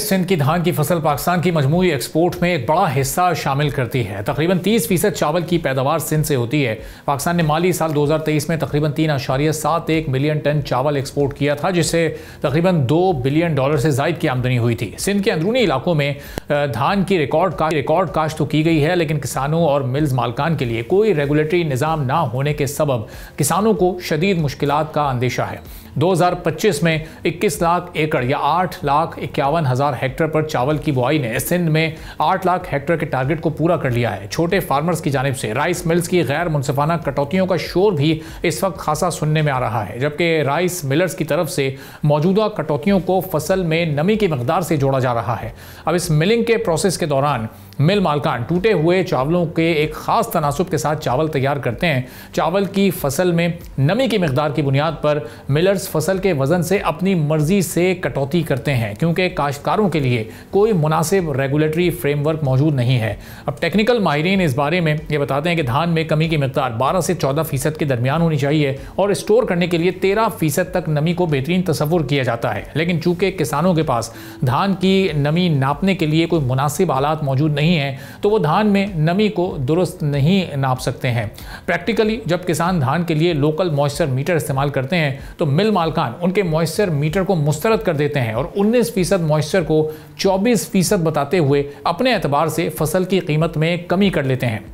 सिंध की धान की फसल पाकिस्तान की मजमूई एक्सपोर्ट में एक बड़ा हिस्सा शामिल करती है। तकरीबन 30% चावल की पैदावार सिंध से होती है। पाकिस्तान ने माली साल 2023 में तकरीबन 3.71 मिलियन टन चावल एक्सपोर्ट किया था, जिससे तकरीबन $2 बिलियन से ज़ायद की आमदनी हुई थी। सिंध के अंदरूनी इलाकों में धान की रिकॉर्ड काश्त तो की गई है, लेकिन किसानों और मिल्स मालकान के लिए कोई रेगुलेटरी निज़ाम ना होने के सबब किसानों को शदीद मुश्किलात का अंदेशा है। 2025 में 21 लाख एकड़ या 8,51,000 हेक्टेयर पर चावल की बुआई ने सिंध में 8 लाख हेक्टेयर के टारगेट को पूरा कर लिया है। छोटे फार्मर्स की जानिब से राइस मिल्स की गैर मुनसिफाना कटौतियों का शोर भी इस वक्त खासा सुनने में आ रहा है, जबकि राइस मिलर्स की तरफ से मौजूदा कटौतियों को फसल में नमी की मकदार से जोड़ा जा रहा है। अब इस मिलिंग के प्रोसेस के दौरान मिल मालकान टूटे हुए चावलों के एक खास तनासुब के साथ चावल तैयार करते हैं। चावल की फसल में नमी की मकदार की बुनियाद पर मिलर्स फसल के वजन से अपनी मर्जी से कटौती करते हैं, क्योंकि काश्तकारों के लिए कोई मुनासिब रेगुलेटरी फ्रेमवर्क मौजूद नहीं है। अब टेक्निकल माहिरीन इस बारे में ये बताते हैं कि धान में कमी की मकदार 12 से 14% के दरमियान होनी चाहिए और स्टोर करने के लिए 13% तक नमी को बेहतरीन तस्वुर किया जाता है। लेकिन चूंकि किसानों के पास धान की नमी नापने के लिए कोई मुनासिब आलात मौजूद नहीं है, तो वो धान में नमी को दुरुस्त नहीं नाप सकते हैं। प्रैक्टिकली जब किसान धान के लिए लोकल मॉइस्चर मीटर इस्तेमाल करते हैं, तो मिल मालकान उनके मॉइस्चर मीटर को मुस्तरद कर देते हैं और 19% मॉइस्चर को 24% बताते हुए अपने एतबार से फसल की कीमत में कमी कर लेते हैं।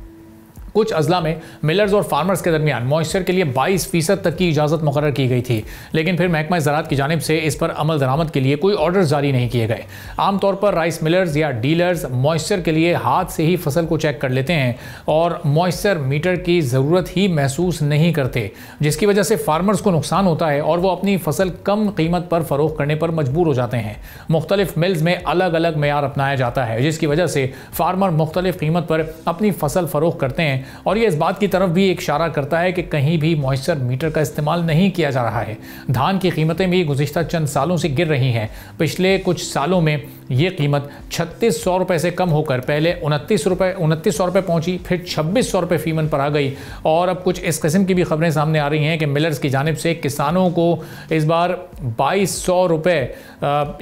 कुछ अजला में मिलर्स और फार्मर्स के दरमियान मॉइस्चर के लिए 22% तक की इजाज़त मुकर्रर की गई थी, लेकिन फिर महकमा ज़राअत की जानिब से इस पर अमल दरामद के लिए कोई ऑर्डर जारी नहीं किए गए। आमतौर पर राइस मिलर्स या डीलर्स मॉइस्चर के लिए हाथ से ही फसल को चेक कर लेते हैं और मॉइस्चर मीटर की ज़रूरत ही महसूस नहीं करते, जिसकी वजह से फार्मर्स को नुकसान होता है और वो अपनी फसल कम कीमत पर फ़रोख्त करने पर मजबूर हो जाते हैं। मुख्तलिफ मिल्स में अलग अलग मेयार अपनाया जाता है, जिसकी वजह से फार्मर मुख्तलिफ कीमत पर अपनी फसल फ़रोख्त करते हैं और ये इस बात की तरफ भी एक इशारा करता है कि कहीं भी मॉइस्चर मीटर का इस्तेमाल नहीं किया जा रहा है। धान की कीमतें भी गुज़िश्ता चंद सालों से गिर रही हैं। पिछले कुछ सालों में ये कीमत 3600 रुपये से कम होकर पहले 2900 रुपये पहुंची, फिर 2600 रुपये फ़ीमन पर आ गई और अब कुछ इस किस्म की भी खबरें सामने आ रही हैं कि मिलर्स की जानिब से किसानों को इस बार 2200 रुपये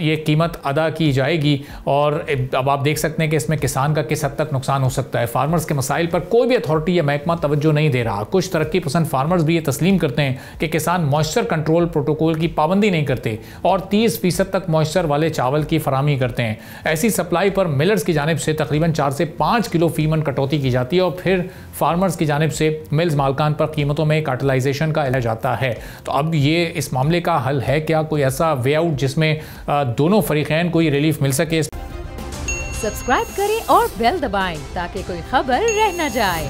ये कीमत अदा की जाएगी। और अब आप देख सकते हैं कि इसमें किसान का किस हद तक नुकसान हो सकता है। फार्मर्स के मसाइल पर कोई भी अथॉरिटी या महकमा तवज्जो नहीं दे रहा। कुछ तरक्की पसंद फार्मर्स भी ये तस्लीम करते हैं कि किसान मॉइस्चर कंट्रोल प्रोटोकॉल की पाबंदी नहीं करते और 30% तक मॉइस्चर वाले चावल की फराहमी करते हैं। ऐसी सप्लाई पर मिलर्स की जानिब से तकरीबन 4 से 5 किलो फ़ीमन कटौती की जाती है और फिर फार्मर्स की जानिब से मिल्स मालकान पर कीमतों में कार्टेलाइजेशन का ऐलान जाता है। तो अब ये इस मामले का हल है क्या? कोई ऐसा वे आउट जिसमें दोनों फरीकैन को रिलीफ मिल सके? सब्सक्राइब करें और बेल दबाएं ताकि कोई खबर रह न जाए।